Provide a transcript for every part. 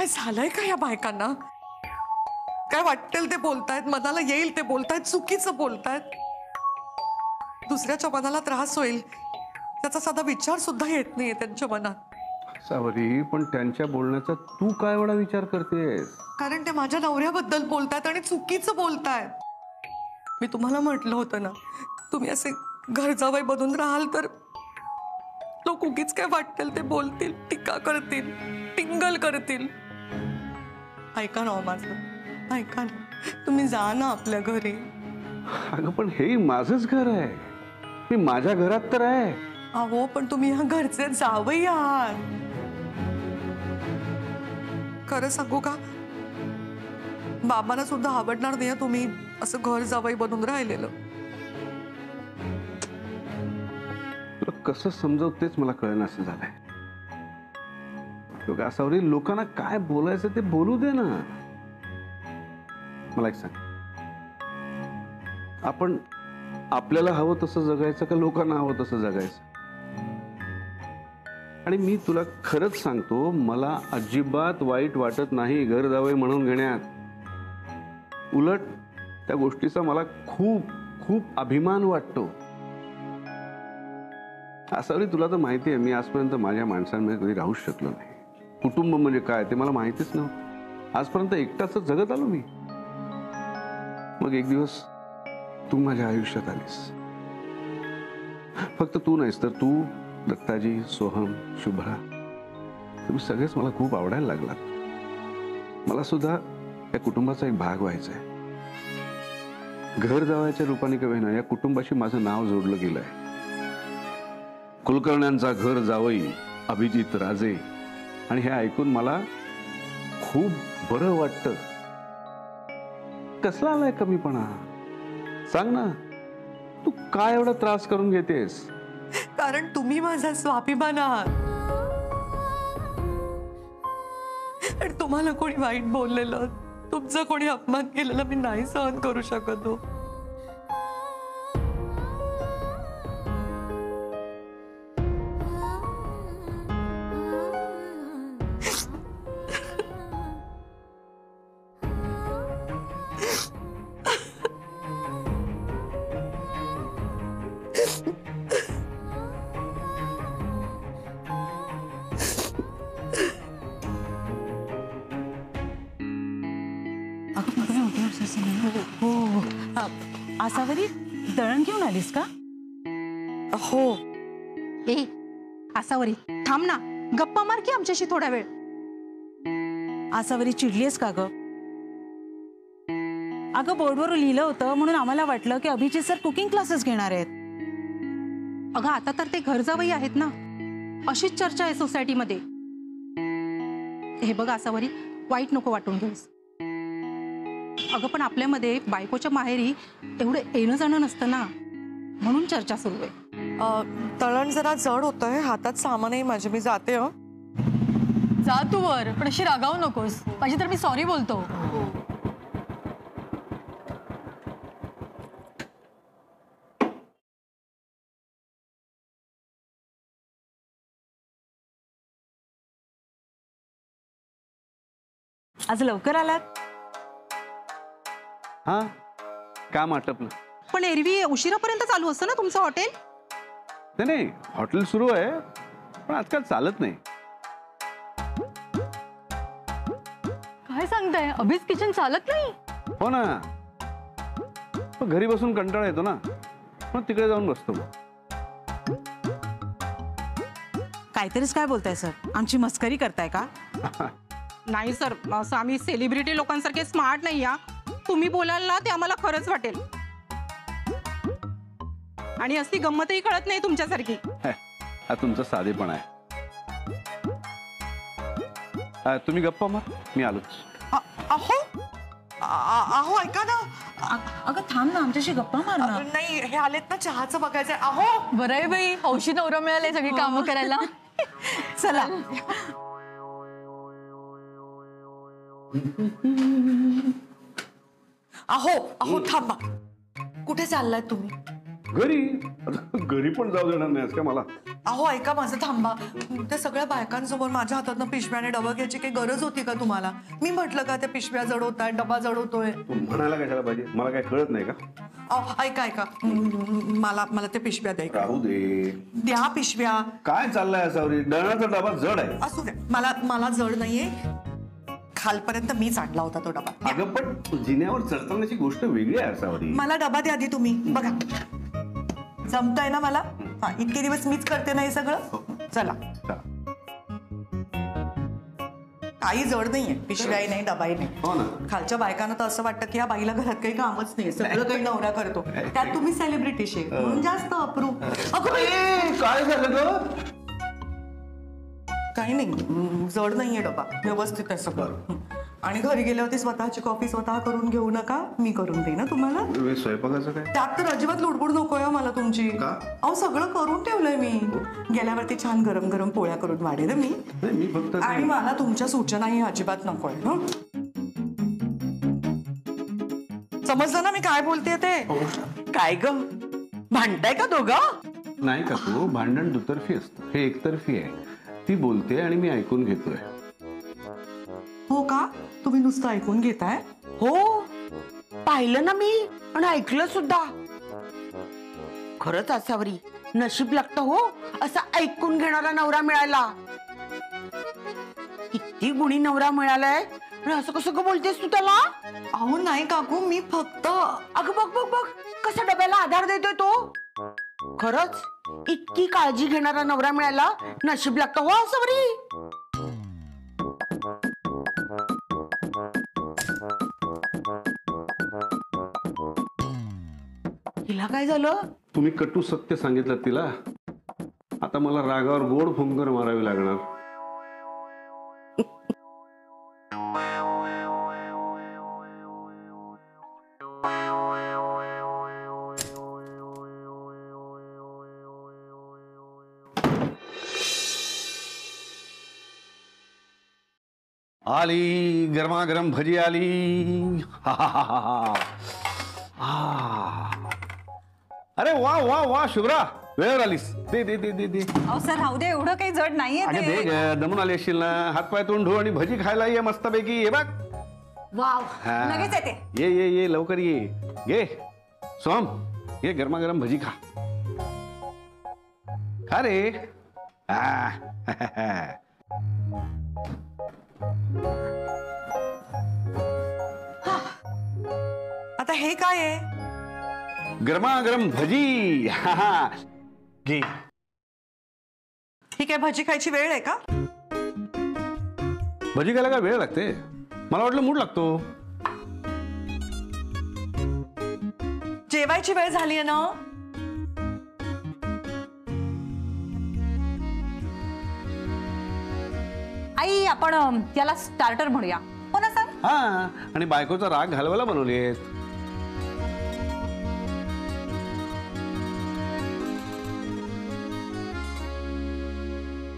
काय झालंय का या बायकांना? काय वाटेल ते बोलतायत, मनाला येईल ते बोलतायत, चुकीचं बोलतायत. दुसऱ्याच्या मनाला त्रास होईल त्याचा साधा विचार सुद्धा येत नाहीये त्यांच्या मनात. सावरी, पण त्यांच्या बोलण्याचा तू काय एवढा विचार करतेस? कारण ते माझ्या नवऱ्याबद्दल बोलतायत आणि चुकीचं बोलतायत. मी तुम्हाला म्हटलं होतं ना, तुम्ही असे घर जावई बनून राहाल तर लोक उगीच काय वाटेल ते बोलतील, टीका करतील, टिंगल करतील. ऐका ना माझं, ऐका ना, तुम्ही जा ना आपल्या घरी. अगं पण हे माझंच घर आहे, मी माझ्या घरात तर आहे. अहो पण तुम्ही ह्या घरचे जावई आहात. खरं सांगू का, बाबांना सुद्धा आवडणार नाही तुम्ही असं घर जावई बनून राहिलेलं. तुला कसं समजवतेच मला कळेना असं झालंय. सावरी, लोकांना काय बोलायचं ते बोलू दे ना. मला एक सांग, आपण आपल्याला हवं तसं जगायचं का लोकांना हवं तसं जगायचं? आणि मी तुला खरंच सांगतो, मला अजिबात वाईट वाटत नाही घर जावई म्हणून घेण्यात. उलट त्या गोष्टीचा मला खूप खूप अभिमान वाटतो. सावरी, तुला तर माहिती आहे, मी आजपर्यंत माझ्या माणसांमध्ये कधी राहूच शकलो नाही. कुटुंब म्हणजे काय ते मला माहितीच नव्हतं. आजपर्यंत एकटाच जगत आलो मी. मग एक दिवस तू माझ्या आयुष्यात आलीस. फक्त तू नाहीस तर तू, दत्ताजी, सोहम, शुभ्रा, तुम्ही सगळेच मला खूप आवडायला लागलात. मला सुद्धा या कुटुंबाचा एक भाग व्हायचा आहे. घर जावयाच्या रूपाने का होईना या कुटुंबाशी माझं नाव जोडलं गेलंय. कुलकर्ण्यांचा घर जावई अभिजित राजे, आणि हे ऐकून मला खूप बरं वाटतं. कसला आलाय कमीपणा? सांग ना, तू काय एवढा त्रास करून घेतेस? कारण तुम्ही माझा स्वाभिमान आहात. आणि तुम्हाला कोणी वाईट बोललेलं, तुमचं कोणी अपमान केलेलं मी नाही सहन करू शकत हो. आसावरी, दळण घेऊन आलीस का? हो. ए आसावरी, थांब ना, गप्पा मार की आमच्याशी थोडा वेळ. आसावरी, चिडलीस का ग? अगं बोर्डवर लिहिलं होतं म्हणून आम्हाला वाटलं की अभिजित सर कुकिंग क्लासेस घेणार आहेत. अगं आता तर ते घर जावई आहेत ना, अशीच चर्चा आहे सोसायटीमध्ये. हे बघ आसावरी, वाईट नको वाटून घेऊस. अगं पण आपल्यामध्ये बायकोच्या माहेरी एवढं येणं जाणं नसतं ना, म्हणून चर्चा सुरू आहे. तळण जरा जड होतंय, हातात सामानही माझे. मी जाते. जा तू वर, पण अशी रागावू नकोस. माझी तर मी सॉरी बोलतो. आज लवकर आलात? हा, काम आटपलं. पण एरवी उशिरापर्यंत चालू असतं ना तुमचं हॉटेल? नाही, हॉटेल सुरू आहे, पण आजकाल चालत नाही. काय सांगताय? अभिज किचन चालत नाही? हो ना, घरी बसून कंटाळा येतो ना, मग तिकडे जाऊन बसतो. काहीतरीच काय बोलताय सर? आमची मस्करी करताय का? नाही सर, असं आम्ही सेलिब्रिटी लोकांसारखे स्मार्ट नाही. या तुम्ही बोलाल ना ते आम्हाला खरंच वाटेल. आणि असली गंमतही कळत नाही तुमच्यासारखी. हा तुमचा साधेपणा आहे. तुम्ही गप्पा मार, मी आलोच. अहो अहो, ऐका ना. अगं थांब ना, आमच्याशी गप्पा मार ना. नाही, हे आलेत ना, चहाचं बघायचंय. अहो बरं आहे बाई, हौशी नवरा मिळाले सगळी कामं करायला. चला. अहो अहो, थांबा. कुठे चाललाय तुम्ही? घरी. घरी पण जाऊ देणार नाहीस का मला? अहो ऐका माझं, थांबा. त्या सगळ्या बायकांसमोर माझ्या हातातनं पिशव्याने डबा घ्यायची काही गरज होती का तुम्हाला? मी म्हटलं का त्या पिशव्या जडवताय, डबा जडवतोय? म्हणायला कशाला पाहिजे? मला काय कळत नाही का? अहो ऐका मला मला त्या पिशव्या द्या. राहू दे. द्या पिशव्या. काय चाललंय असावरी? दळणाचा डबा जड आहे. असू द्या. मला जड नाहीये. खालपर्यंत मीच आणला होता तो डबा. अगं पण जिन्यावर चढतानाची गोष्ट वेगळी आहे असावरी. मला डबा द्या आधी तुम्ही. बघा जमतंय ना मला? इतके दिवस मीच करते ना हे सगळं. चला. काही जड नाहीये, पिशव्याही नाही, डबाही नाही. हो ना. खालच्या बायकांना तर असं वाटतं की या बाईला घरात काही कामच नाही, सगळं काही नवरा करतो. त्यात तुम्ही सेलिब्रिटी शेफ म्हणून जास्त अप्रूप. काय झालं ग? काही नाही, जड नाहीये डबा, व्यवस्थित आहे सगळं. आणि घरी गेल्यावरती स्वतःची कॉफी स्वतः करून घेऊ नका, मी करून देईन ना तुम्हाला. स्वयंपाकाचं काय? त्यात तर अजिबात लुडबुड नकोय मला तुमची. अहो सगळं करून ठेवलंय मी. गेल्यावरती छान गरम गरम पोळ्या करून वाढेल मी. फक्त आणि मला तुमच्या सूचनाही अजिबात नकोय. समजलं ना मी काय बोलते ते? काय ग, भांडताय का दोघं? नाही का तू, भांडण दुतर्फी असतं, हे एकतर्फी आहे. ती बोलते आणि मी ऐकून घेतोय. हो का? तुम्ही नुसतं ऐकून घेताय? हो, पाहिलं ना मी आणि ऐकलं सुद्धा. खरंच असावरी नशीब लागतं हो असं ऐकून घेणारा नवरा मिळायला. किती गुणी नवरा मिळालाय आणि असं कसं ग बोलतेस तू त्याला? अहो नाही काकू, मी फक्त. अगं बघ बघ बघ कसा डब्याला आधार देतोय तो. खरंच इतकी काळजी घेणारा नवरा मिळायला नशीब लागतं हो असावरी. तिला काय झालं? तुम्ही कटू सत्य सांगितलं तिला. आता मला रागावर गोड फुंकर मारावी लागणार. आली गरमागरम भजी आली. अरे वा वा वा शुभ्रा, वेळेवर आलीस. दे दे दे दे दे. अहो सर राहू दे, एवढं काही जड नाहीये अगं दे ते. ग, दमून आली असशील ना. हातपाय तोंड धु आणि भजी खायला ये मस्तपैकी. हे बघ. वाव, हा. लगेच येते. ये ये ये लवकर ये. घे सोम, ये गरमागरम भजी खा. खा रे. आता हे काय आहे? गरमागरम भजी. घे. ही काय भजी खायची वेळ आहे का? भजी खायला काय वेळ लागते? मला वाटलं मूड लागतो. जेवायची वेळ झाली आहे ना. आई आपण याला स्टार्टर म्हणूया, हो ना सर? हा, आणि बायकोचा राग घालवायला बनवलीये.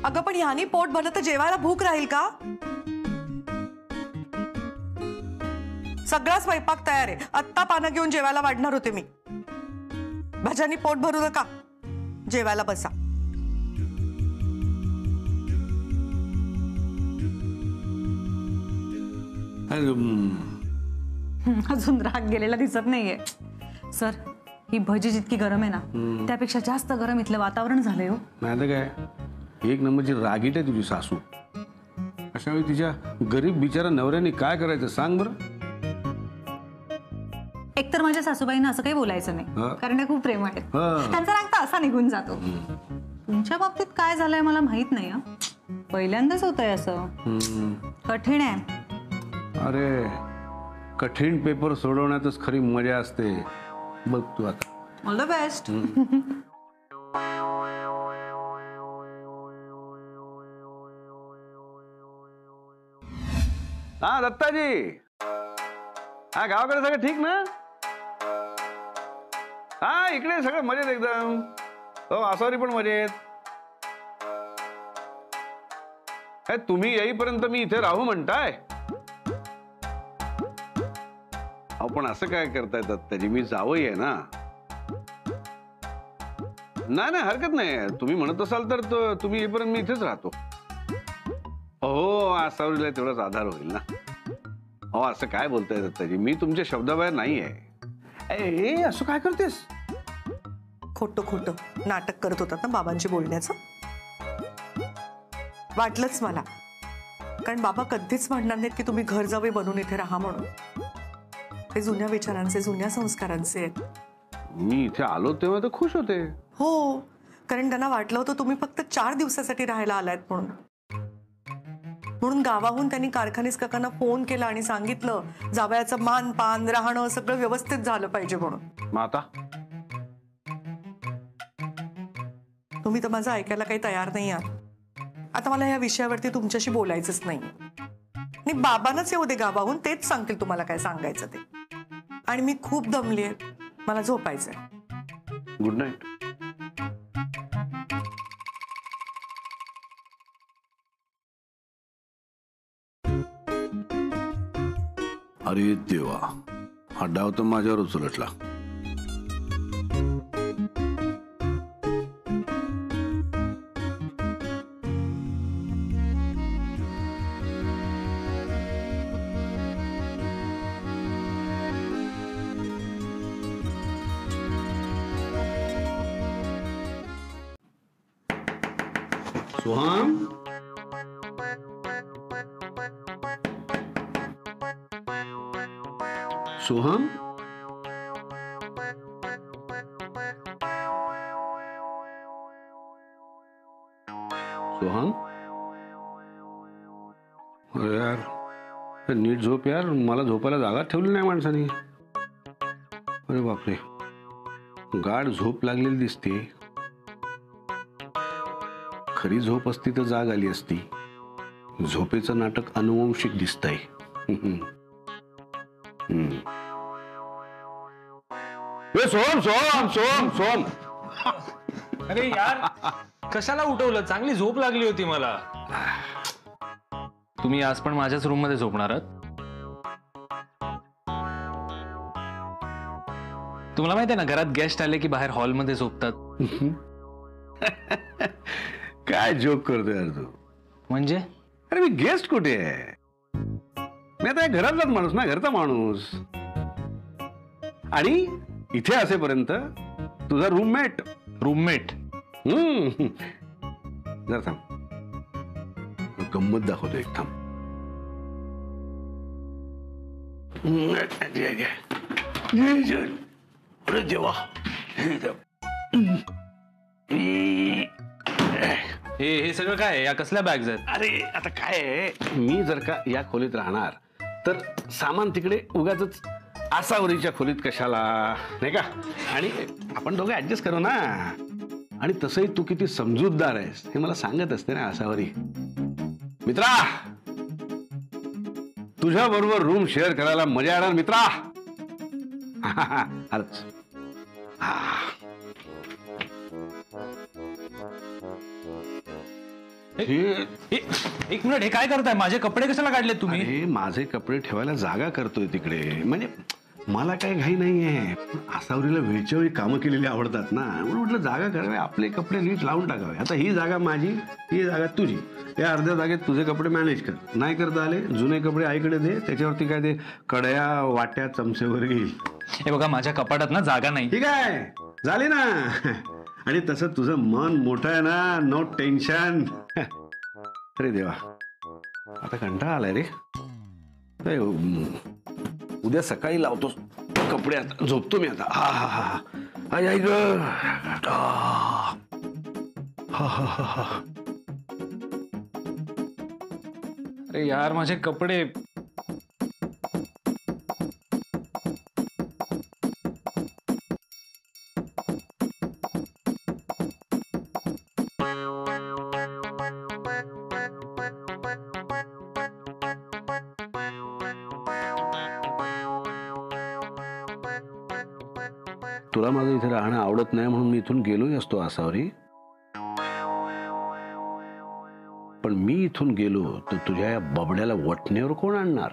अगं पण ह्यानी पोट भरलं तर जेवायला भूक राहील का? सगळा स्वयंपाक तयार आहे. आत्ता पानं घेऊन जेवायला वाढणार होते मी. भाज्यांनी पोट भरू नका, जेवायला बसा. अजून राग गेलेला दिसत नाहीये सर. ही भजी जितकी गरम आहे ना, त्यापेक्षा जास्त गरम इथलं वातावरण झालंय हो. नाही तर काय, एक नंबरची रागीट आहे तुझी सासू. अशा वेळी तिच्या गरीब बिचारा नवऱ्याने काय करायचं सांग बरं. एकतर माझ्या सासूबाईंना असं काही बोलायचं नाही, कारण त्या खूप प्रेमळ आहेत. त्यांचा राग तर असा निघून जातो. तुमच्या बाबतीत काय झालंय मला माहित नाही. पहिल्यांदाच होतंय असं. कठीण आहे. अरे कठीण पेपर सोडवण्यातच खरी मजा असते. बघ तू आता. All the best. हा दत्ताजी, हा गावाकडे सगळं ठीक ना? हा इकडे सगळं मजेत एकदम. हो आसावरी पण मजेत. काय तुम्ही येईपर्यंत मी इथे राहू म्हणताय? अहो पण असं काय करताय दत्ताजी, मी जावई आहे ना. नाही नाही, हरकत नाही. तुम्ही म्हणत असाल तर तुम्ही येईपर्यंत मी इथेच राहतो. हो, आसावरीला तेवढाच आधार होईल ना. हो, असं काय बोलताय दत्ताजी, मी तुमच्या शब्दाबाहेर नाही आहे. असं काय करतेस? खोटं खोटं नाटक करत होतात ना बाबांची बोलण्याचं. वाटलंच मला, कारण बाबा कधीच म्हणणार नाहीत की तुम्ही घर जावे बनून इथे राहा म्हणून. ते जुन्या विचारांचे, जुन्या संस्कारांचे आहेत. मी इथे आलो तेव्हा तर खुश होते. हो, कारण त्यांना वाटलं होतं तुम्ही फक्त 4 दिवसासाठी राहायला आलायत म्हणून. म्हणून गावाहून त्यांनी कारखानीस काकांना फोन केला आणि सांगितलं जावयाचं मान पान राहणं सगळं व्यवस्थित झालं पाहिजे म्हणून. मग आता तुम्ही तर माझं ऐकायला काही तयार नाही आहात. आता मला या विषयावरती तुमच्याशी बोलायचंच नाही. आणि बाबांनाच येऊ दे गावाहून, तेच सांगतील तुम्हाला काय सांगायचं ते. आणि मी खूप दमली आहे, मला झोपायचंय. Good night. अरे देवा, हा डाव तर माझ्यावरच उलटला. सोहम, सोहम, सोहम. अरे यार, नीट झोप यार. मला झोपायला जागा ठेवली नाही माणसाने. अरे बापरे, गाढ झोप लागलेली दिसते. खरी झोप असती तर जाग आली असती. झोपेचं नाटक अनुवंशिक दिसतंय. सोम सोम सोम सोम. अरे यार, कशाला उठवलं? चांगली झोप लागली होती मला. तुम्ही आज पण माझ्याच रूम मध्ये झोपणार आहात? तुम्हाला माहिती आहे ना, घरात गेस्ट आले की बाहेर हॉलमध्ये झोपतात. काय जोक करतोय यार तू? म्हणजे? अरे मी गेस्ट कुठे आहे? मी आता घरातलाच माणूस ना, घरचा माणूस. आणि इथे असेपर्यंत तुझा रूममेट. रूममेट? जरा थांब, गंमत दाखवतो एक. थांब. अरे देवा, हे सगळं काय आहे? या कसल्या बॅग्स आहेत? अरे आता काय आहे, मी जर का या खोलीत राहणार तर सामान तिकडे उगाच आसावरीच्या खोलीत कशाला, नाही का? आणि आपण दोघे ऍडजस्ट करू ना. आणि तसंही तू किती समजूतदार आहेस हे मला सांगत असते ना आसावरी. मित्रा, तुझ्या बरोबर रूम शेअर करायला मजा येणार मित्रा. अरच एक मिनिट, हे काय करताय? माझे कपडे कशाला काढले तुम्ही? अरे माझे कपडे ठेवायला जागा करतोय तिकडे. म्हणजे मला काही घाई नाहीये. आसावरीला वेळच्या वेळी कामं केलेली आवडतात ना, म्हणून म्हटलं जागा करावे, आपले कपडे नीट लावून टाकावे. आता ही जागा माझी, ही जागा तुझी. या अर्ध्या जागेत तुझे कपडे मॅनेज कर. नाही करता आले, जुने कपडे आईकडे दे. त्याच्यावरती काय ते कड्या, वाट्या, चमचे वगैरे येईल. हे बघा, माझ्या कपाटात ना जागा नाही. ठीक आहे, झाली ना. आणि तसं तुझं मन मोठं आहे ना, नो टेन्शन. अरे देवा, आता कंटाळा आलाय रे. उद्या सकाळी लावतो कपडे. आता झोपतो मी आता. हा हा हा आई आई ग. अरे यार, माझे कपडे. तुला माझं इथे राहणं आवडत नाही म्हणून मी इथून गेलोही असतो आसावरी. पण मी इथून गेलो तर तुझ्या या बबड्याला वटण्यावर कोण आणणार?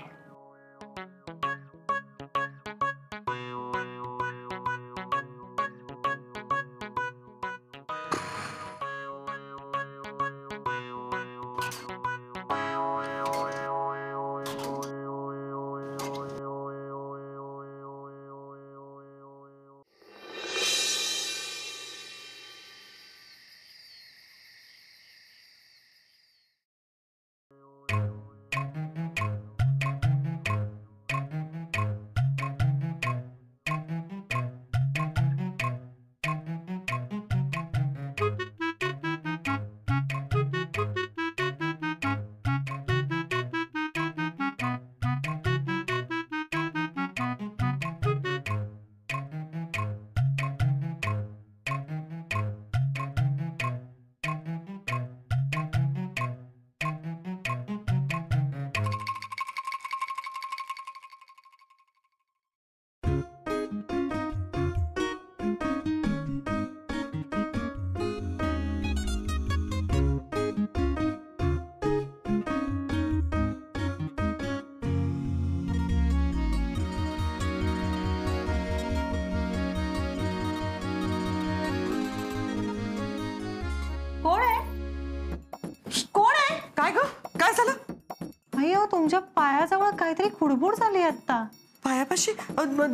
अयो तुमच्या पायाजवळ काहीतरी खुडबुड झाली आता. पायापाशी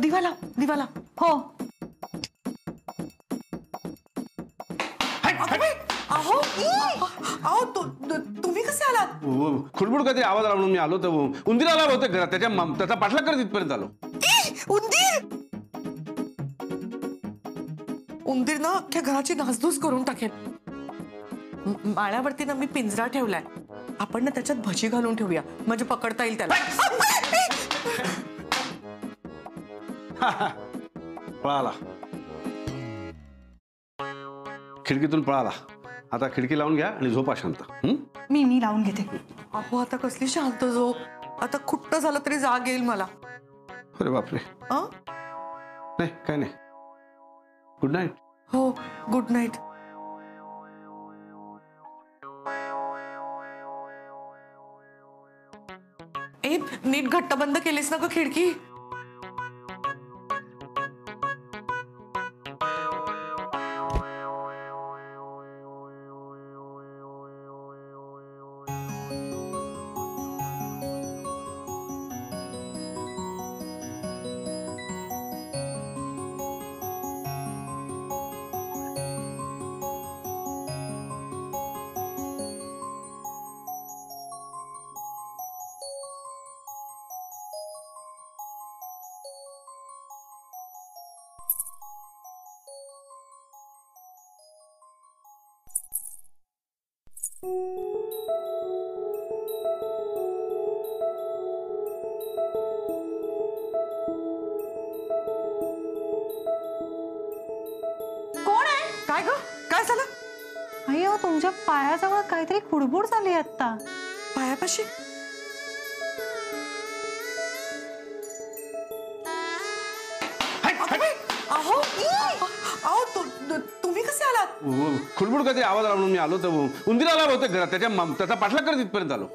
दिवाला दिवाला. हो. अहो अहो तुम्ही कसे आलात? खुडबुड काहीतरी आवाज आला म्हणून मी आलो तर उंदीर आला होते घरात. त्याचा पाठलाग करत इथपर्यंत आलो. उंदीर उंदीर ना अख्ख्या घराची नासधूस करून टाकेल. माळ्यावरती ना मी पिंजरा ठेवलाय. आपण ना त्याच्यात भजी घालून ठेवूया म्हणजे पकडता येईल त्याला. पळाला, खिडकीतून पळाला. आता खिडकी लावून घ्या आणि झोपा शांत. मी लावून घेते. अहो आता कसली शांत झोप. आता खुट्ट झालं तरी जाग येईल मला. अरे बापरे. नाही काय नाही. Good night. हो गुड नाईट. ए नीट घट्ट बंद केलीस ना ग खिडकी. कोण आहे? काय ग काय झालं? अयो तुमच्या पायाजवळ काहीतरी खुडबुड झाली आता. पायापाशी अहो अहो तुम्ही कसे आलात? खुडबुड काहीतरी आवाज आला म्हणून मी आलो तर उंदीर आला होते घरात. त्याचा पाठलाग करत इथपर्यंत आलो.